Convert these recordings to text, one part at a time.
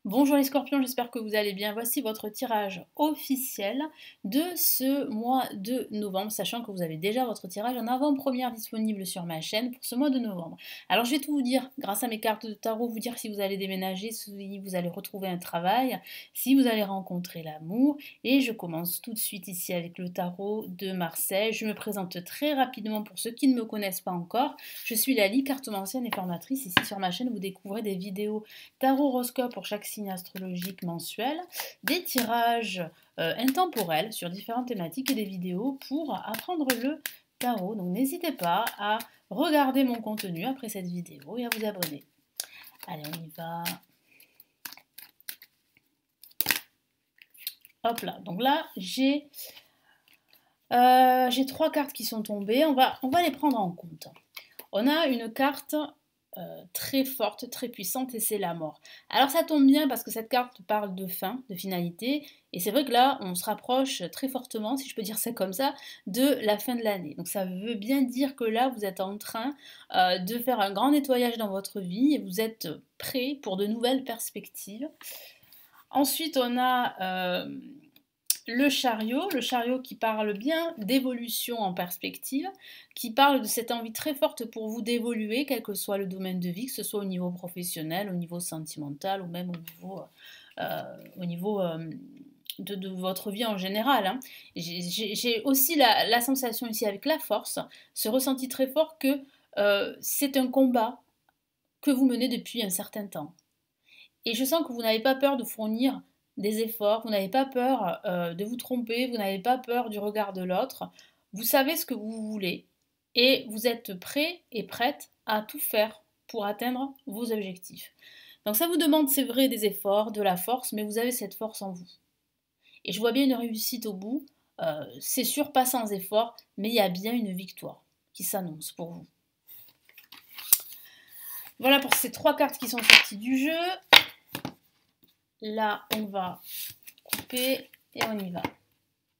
Bonjour les scorpions, j'espère que vous allez bien. Voici votre tirage officiel de ce mois de novembre, sachant que vous avez déjà votre tirage en avant-première disponible sur ma chaîne pour ce mois de novembre. Alors je vais tout vous dire, grâce à mes cartes de tarot, vous dire si vous allez déménager, si vous allez retrouver un travail, si vous allez rencontrer l'amour. Et je commence tout de suite ici avec le tarot de Marseille. Je me présente très rapidement pour ceux qui ne me connaissent pas encore. Je suis Lali, cartomancienne et formatrice. Ici sur ma chaîne, vous découvrez des vidéos tarot horoscope pour chaque signe astrologique mensuel, des tirages intemporels sur différentes thématiques et des vidéos pour apprendre le tarot. Donc n'hésitez pas à regarder mon contenu après cette vidéo et à vous abonner. Allez, on y va. Hop là. Donc là, j'ai trois cartes qui sont tombées. On va les prendre en compte. On a une carte très forte, très puissante, et c'est la mort. Alors ça tombe bien parce que cette carte parle de fin, de finalité, et c'est vrai que là, on se rapproche très fortement, si je peux dire ça comme ça, de la fin de l'année. Donc ça veut bien dire que là, vous êtes en train de faire un grand nettoyage dans votre vie, et vous êtes prêt pour de nouvelles perspectives. Ensuite, on a le chariot qui parle bien d'évolution en perspective, qui parle de cette envie très forte pour vous d'évoluer, quel que soit le domaine de vie, que ce soit au niveau professionnel, au niveau sentimental ou même au niveau de votre vie en général. Hein. J'ai aussi la sensation ici avec la force, ce ressenti très fort que c'est un combat que vous menez depuis un certain temps. Et je sens que vous n'avez pas peur de fournir des efforts, vous n'avez pas peur de vous tromper, vous n'avez pas peur du regard de l'autre. Vous savez ce que vous voulez et vous êtes prêt et prête à tout faire pour atteindre vos objectifs. Donc ça vous demande, c'est vrai, des efforts, de la force, mais vous avez cette force en vous. Et je vois bien une réussite au bout. C'est sûr, pas sans effort, mais il y a bien une victoire qui s'annonce pour vous. Voilà pour ces trois cartes qui sont sorties du jeu. Là, on va couper et on y va.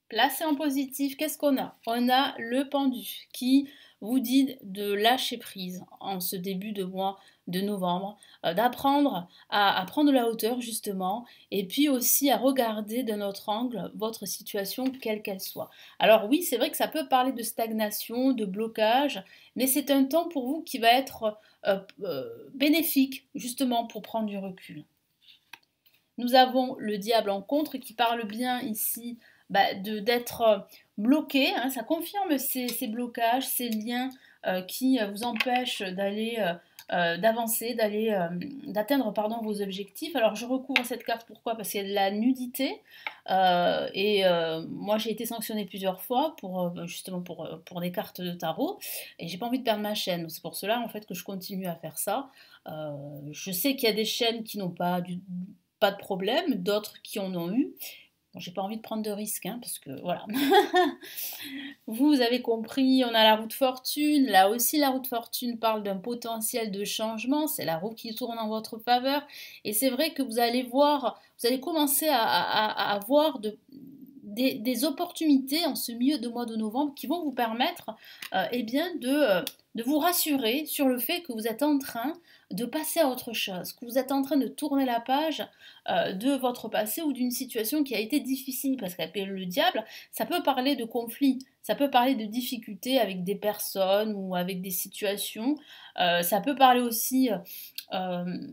Placé en positif, qu'est-ce qu'on a? On a le pendu qui vous dit de lâcher prise en ce début de mois de novembre, d'apprendre à prendre la hauteur justement, et puis aussi à regarder d'un autre angle votre situation quelle qu'elle soit. Alors oui, c'est vrai que ça peut parler de stagnation, de blocage, mais c'est un temps pour vous qui va être bénéfique justement pour prendre du recul. Nous avons le diable en contre qui parle bien ici d'être bloqué. Hein, ça confirme ces blocages, ces liens qui vous empêchent d'avancer, d'atteindre vos objectifs. Alors je recouvre cette carte, pourquoi? Parce qu'il y a de la nudité moi j'ai été sanctionnée plusieurs fois justement pour des cartes de tarot et j'ai pas envie de perdre ma chaîne. C'est pour cela en fait que je continue à faire ça. Je sais qu'il y a des chaînes qui n'ont pas de problème, d'autres qui en ont eu. Bon, j'ai pas envie de prendre de risques, hein, parce que voilà. Vous avez compris, on a la roue de fortune. Là aussi, la roue de fortune parle d'un potentiel de changement. C'est la roue qui tourne en votre faveur. Et c'est vrai que vous allez commencer à voir des opportunités en ce milieu de mois de novembre qui vont vous permettre de vous rassurer sur le fait que vous êtes en train de passer à autre chose, que vous êtes en train de tourner la page de votre passé ou d'une situation qui a été difficile, parce qu'appeler le diable, ça peut parler de conflits, ça peut parler de difficultés avec des personnes ou avec des situations, ça peut parler aussi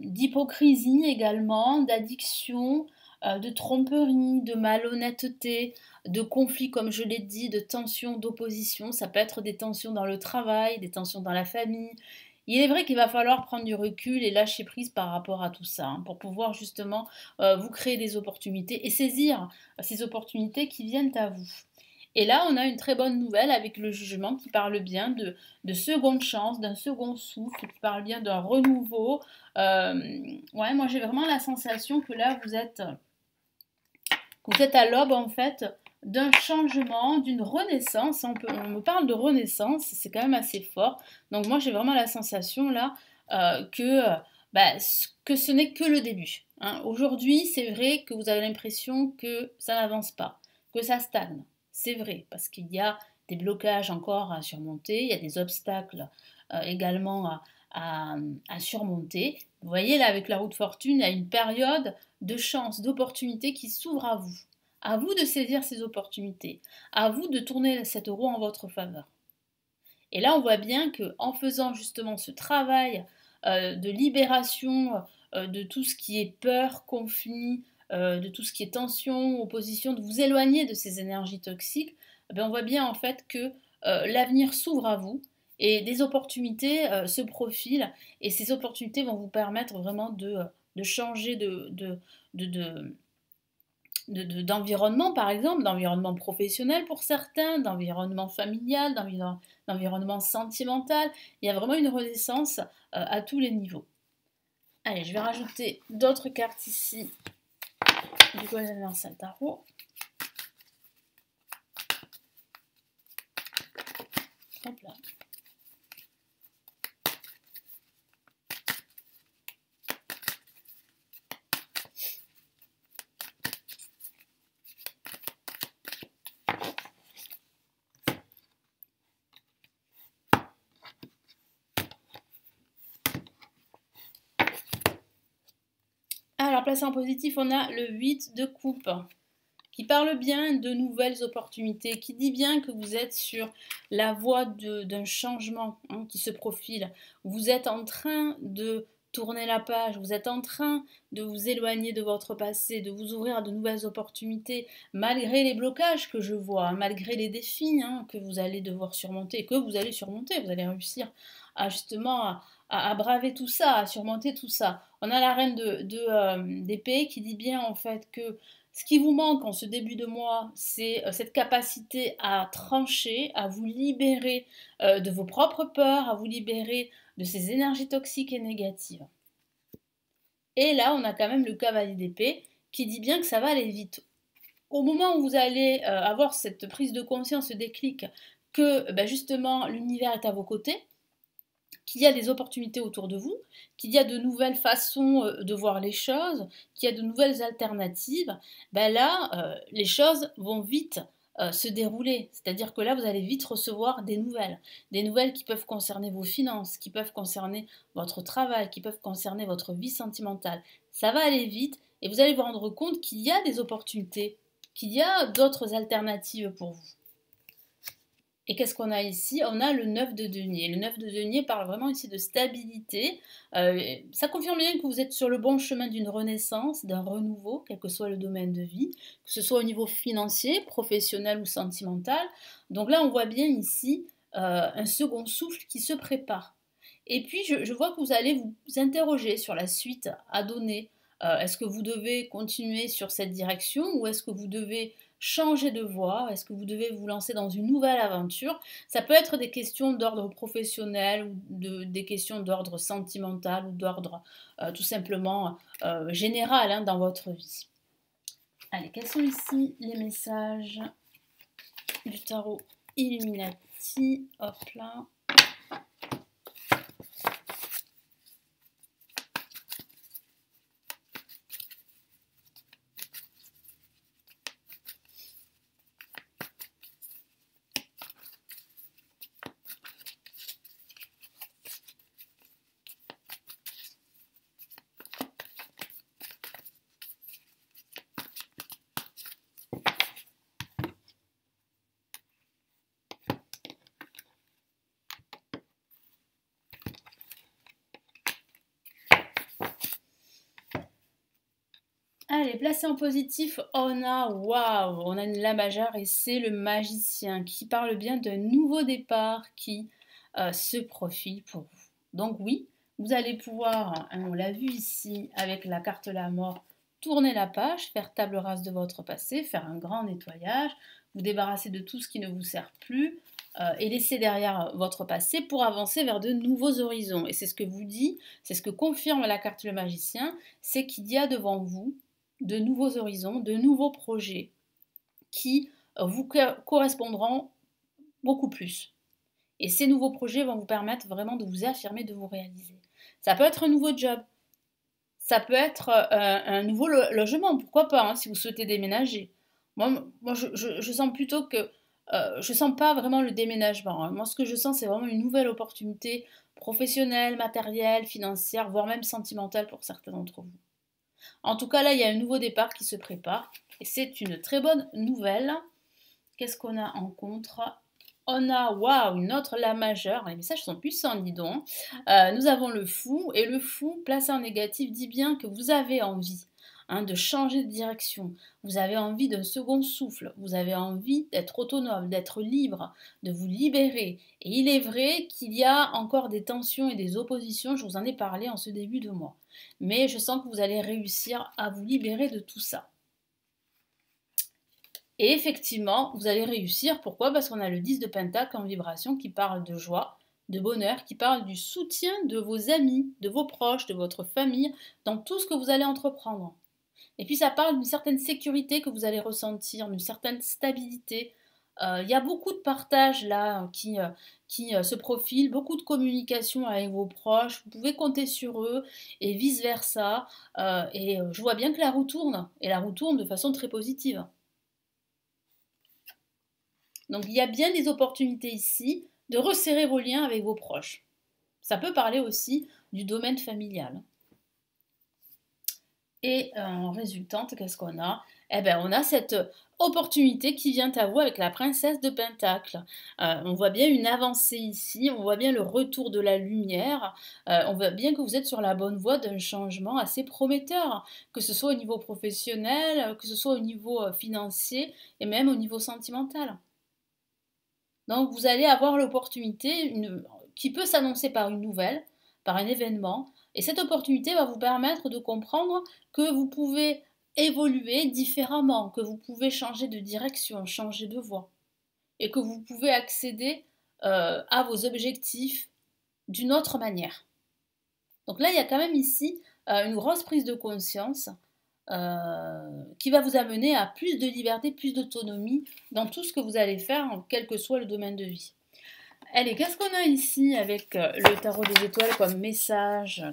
d'hypocrisie également, d'addiction, de tromperie, de malhonnêteté, de conflits comme je l'ai dit, de tensions, d'opposition. Ça peut être des tensions dans le travail, des tensions dans la famille. Il est vrai qu'il va falloir prendre du recul et lâcher prise par rapport à tout ça, hein, pour pouvoir justement vous créer des opportunités et saisir ces opportunités qui viennent à vous. Et là, on a une très bonne nouvelle avec le jugement qui parle bien de seconde chance, d'un second souffle, qui parle bien d'un renouveau. Ouais, moi j'ai vraiment la sensation que là, vous êtes à l'aube en fait d'un changement, d'une renaissance. On me parle de renaissance, c'est quand même assez fort. Donc moi j'ai vraiment la sensation là que ce n'est que le début. Hein. Aujourd'hui, c'est vrai que vous avez l'impression que ça n'avance pas, que ça stagne. C'est vrai, parce qu'il y a des blocages encore à surmonter, il y a des obstacles également à surmonter, Vous voyez, là, avec la roue de fortune, il y a une période de chance, d'opportunité qui s'ouvre à vous. À vous de saisir ces opportunités. À vous de tourner cette roue en votre faveur. Et là, on voit bien qu'en faisant justement ce travail de libération de tout ce qui est peur, conflit, de tout ce qui est tension, opposition, de vous éloigner de ces énergies toxiques, eh bien, on voit bien en fait que l'avenir s'ouvre à vous et des opportunités se profilent et ces opportunités vont vous permettre vraiment de changer de, d'environnement, par exemple, d'environnement professionnel pour certains, d'environnement familial, d'environnement sentimental. Il y a vraiment une renaissance à tous les niveaux. Allez, je vais rajouter d'autres cartes ici du Golden Universal Tarot. Hop là. Alors, placé en positif, on a le 8 de coupe, qui parle bien de nouvelles opportunités, qui dit bien que vous êtes sur la voie d'un changement qui se profile. Vous êtes en train de tourner la page, vous êtes en train de vous éloigner de votre passé, de vous ouvrir à de nouvelles opportunités, malgré les blocages que je vois, malgré les défis que vous allez devoir surmonter, vous allez réussir à justement à braver tout ça, à surmonter tout ça. On a la reine d'épée qui dit bien en fait que ce qui vous manque en ce début de mois, c'est cette capacité à trancher, à vous libérer de vos propres peurs, à vous libérer de ces énergies toxiques et négatives. Et là, on a quand même le cavalier d'épée qui dit bien que ça va aller vite. Au moment où vous allez avoir cette prise de conscience, ce déclic, que justement l'univers est à vos côtés, qu'il y a des opportunités autour de vous, qu'il y a de nouvelles façons de voir les choses, qu'il y a de nouvelles alternatives, là, les choses vont vite se dérouler. C'est-à-dire que là, vous allez vite recevoir des nouvelles qui peuvent concerner vos finances, qui peuvent concerner votre travail, qui peuvent concerner votre vie sentimentale. Ça va aller vite et vous allez vous rendre compte qu'il y a des opportunités, qu'il y a d'autres alternatives pour vous. Et qu'est-ce qu'on a ici? On a le 9 de denier. Le 9 de denier parle vraiment ici de stabilité. Ça confirme bien que vous êtes sur le bon chemin d'une renaissance, d'un renouveau, quel que soit le domaine de vie, que ce soit au niveau financier, professionnel ou sentimental. Donc là, on voit bien ici un second souffle qui se prépare. Et puis, je vois que vous allez vous interroger sur la suite à donner. Est-ce que vous devez continuer sur cette direction ou est-ce que vous devez changer de voie? Est-ce que vous devez vous lancer dans une nouvelle aventure? Ça peut être des questions d'ordre professionnel ou des questions d'ordre sentimental ou d'ordre tout simplement général dans votre vie. Allez, quels sont ici les messages du tarot Illuminati? Hop là. Allez, placé en positif, on a une lame majeure et c'est le magicien qui parle bien d'un nouveau départ qui se profile pour vous. Donc oui, vous allez pouvoir, on l'a vu ici avec la carte la mort, tourner la page, faire table rase de votre passé, faire un grand nettoyage, vous débarrasser de tout ce qui ne vous sert plus et laisser derrière votre passé pour avancer vers de nouveaux horizons. Et c'est ce que vous dit, c'est ce que confirme la carte le magicien, c'est qu'il y a devant vous de nouveaux horizons, de nouveaux projets qui vous correspondront beaucoup plus. Et ces nouveaux projets vont vous permettre vraiment de vous affirmer, de vous réaliser. Ça peut être un nouveau job, ça peut être un nouveau logement, pourquoi pas, si vous souhaitez déménager. Moi je sens plutôt que je sens pas vraiment le déménagement, hein. Moi, ce que je sens, c'est vraiment une nouvelle opportunité professionnelle, matérielle, financière, voire même sentimentale pour certains d'entre vous. En tout cas, là, il y a un nouveau départ qui se prépare et c'est une très bonne nouvelle. Qu'est-ce qu'on a en contre? On a, waouh, une autre la majeure. Les messages sont puissants, dis donc. Nous avons le fou et le fou placé en négatif dit bien que vous avez envie, hein, de changer de direction. Vous avez envie d'un second souffle. Vous avez envie d'être autonome, d'être libre, de vous libérer. Et il est vrai qu'il y a encore des tensions et des oppositions. Je vous en ai parlé en ce début de mois. Mais je sens que vous allez réussir à vous libérer de tout ça. Et effectivement, vous allez réussir. Pourquoi? Parce qu'on a le 10 de Pentacle en vibration qui parle de joie, de bonheur, qui parle du soutien de vos amis, de vos proches, de votre famille, dans tout ce que vous allez entreprendre. Et puis ça parle d'une certaine sécurité que vous allez ressentir, d'une certaine stabilité. Il y a beaucoup de partage là qui se profile, beaucoup de communication avec vos proches, vous pouvez compter sur eux et vice-versa. Je vois bien que la roue tourne, et la roue tourne de façon très positive. Donc il y a bien des opportunités ici de resserrer vos liens avec vos proches. Ça peut parler aussi du domaine familial. Et en résultante, qu'est-ce qu'on a? Eh bien, on a cette opportunité qui vient à vous avec la princesse de Pentacle. On voit bien une avancée ici, on voit bien le retour de la lumière, on voit bien que vous êtes sur la bonne voie d'un changement assez prometteur, que ce soit au niveau professionnel, que ce soit au niveau financier et même au niveau sentimental. Donc vous allez avoir l'opportunité qui peut s'annoncer par une nouvelle, par un événement, et cette opportunité va vous permettre de comprendre que vous pouvez évoluer différemment, que vous pouvez changer de direction, changer de voie, et que vous pouvez accéder à vos objectifs d'une autre manière. Donc là, il y a quand même ici une grosse prise de conscience qui va vous amener à plus de liberté, plus d'autonomie dans tout ce que vous allez faire, quel que soit le domaine de vie. Allez, qu'est-ce qu'on a ici avec le tarot des étoiles comme message,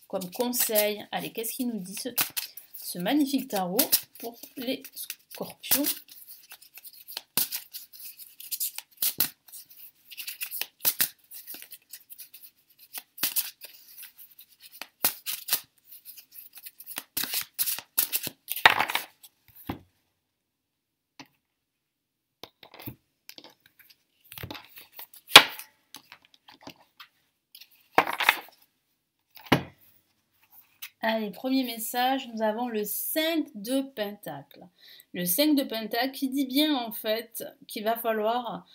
comme conseil? Allez, qu'est-ce qu'il nous dit ce magnifique tarot pour les scorpions? Allez, premier message, nous avons le 5 de Pentacle. Le 5 de Pentacle qui dit bien en fait qu'il va falloir,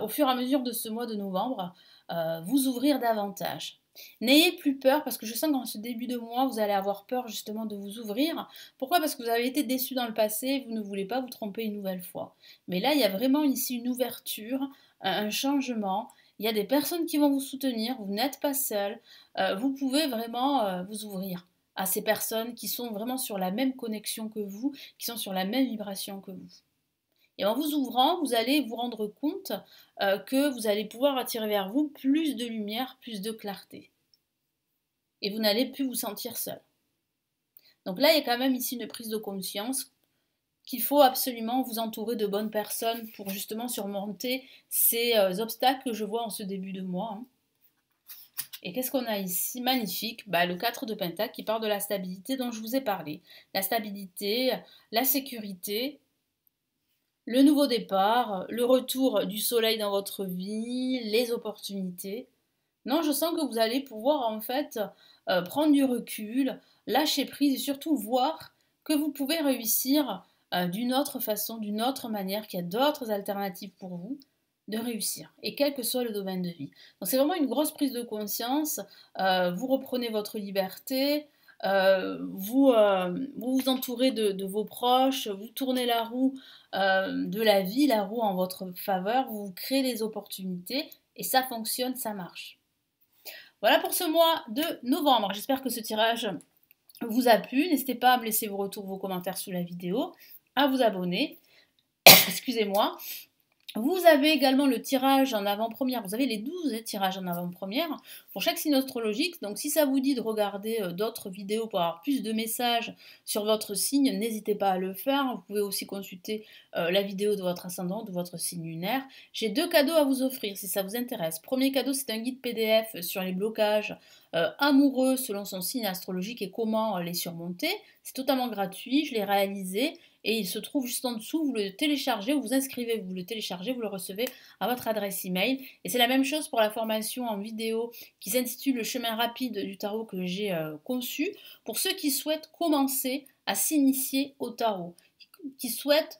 au fur et à mesure de ce mois de novembre, vous ouvrir davantage. N'ayez plus peur parce que je sens qu'en ce début de mois, vous allez avoir peur justement de vous ouvrir. Pourquoi? Parce que vous avez été déçu dans le passé et vous ne voulez pas vous tromper une nouvelle fois. Mais là, il y a vraiment ici une ouverture, un changement. Il y a des personnes qui vont vous soutenir, vous n'êtes pas seul. Vous pouvez vraiment vous ouvrir à ces personnes qui sont vraiment sur la même connexion que vous, qui sont sur la même vibration que vous. Et en vous ouvrant, vous allez vous rendre compte que vous allez pouvoir attirer vers vous plus de lumière, plus de clarté. Et vous n'allez plus vous sentir seul. Donc là, il y a quand même ici une prise de conscience qu'il faut absolument vous entourer de bonnes personnes pour justement surmonter ces obstacles que je vois en ce début de mois. Et qu'est-ce qu'on a ici? Magnifique, le 4 de Pentacle qui parle de la stabilité dont je vous ai parlé. La stabilité, la sécurité, le nouveau départ, le retour du soleil dans votre vie, les opportunités. Non, je sens que vous allez pouvoir en fait prendre du recul, lâcher prise et surtout voir que vous pouvez réussir d'une autre façon, d'une autre manière, qu'il y a d'autres alternatives pour vous de réussir, et quel que soit le domaine de vie. Donc c'est vraiment une grosse prise de conscience, vous reprenez votre liberté, vous entourez de vos proches, vous tournez la roue de la vie, la roue en votre faveur, vous créez les opportunités, et ça fonctionne, ça marche. Voilà pour ce mois de novembre, j'espère que ce tirage vous a plu, n'hésitez pas à me laisser vos retours, vos commentaires sous la vidéo, à vous abonner, excusez-moi. Vous avez également le tirage en avant-première, vous avez les 12 tirages en avant-première. pour chaque signe astrologique. Donc si ça vous dit de regarder d'autres vidéos pour avoir plus de messages sur votre signe, n'hésitez pas à le faire. Vous pouvez aussi consulter la vidéo de votre ascendant, de votre signe lunaire. J'ai 2 cadeaux à vous offrir si ça vous intéresse. Premier cadeau, c'est un guide PDF sur les blocages amoureux selon son signe astrologique et comment les surmonter. C'est totalement gratuit, je l'ai réalisé et il se trouve juste en dessous. Vous le téléchargez, vous vous inscrivez, vous le téléchargez, vous le recevez à votre adresse email. Et c'est la même chose pour la formation en vidéo qui s'intitule Le chemin rapide du tarot que j'ai conçu pour ceux qui souhaitent commencer à s'initier au tarot, qui souhaitent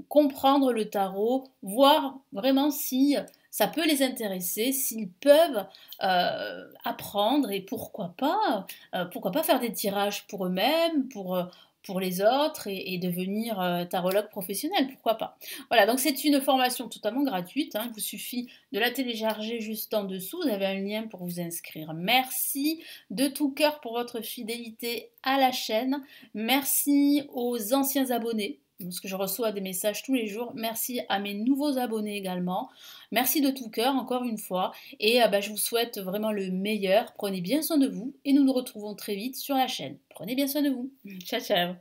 comprendre le tarot, voir vraiment si ça peut les intéresser, s'ils peuvent apprendre et pourquoi pas faire des tirages pour eux-mêmes, pour les autres et devenir tarologue professionnel, pourquoi pas. Voilà, donc c'est une formation totalement gratuite, hein, il vous suffit de la télécharger juste en dessous, vous avez un lien pour vous inscrire. Merci de tout cœur pour votre fidélité à la chaîne, merci aux anciens abonnés, parce que je reçois des messages tous les jours. Merci à mes nouveaux abonnés également. Merci de tout cœur, encore une fois. Et je vous souhaite vraiment le meilleur. Prenez bien soin de vous et nous nous retrouvons très vite sur la chaîne. Prenez bien soin de vous. Ciao, ciao.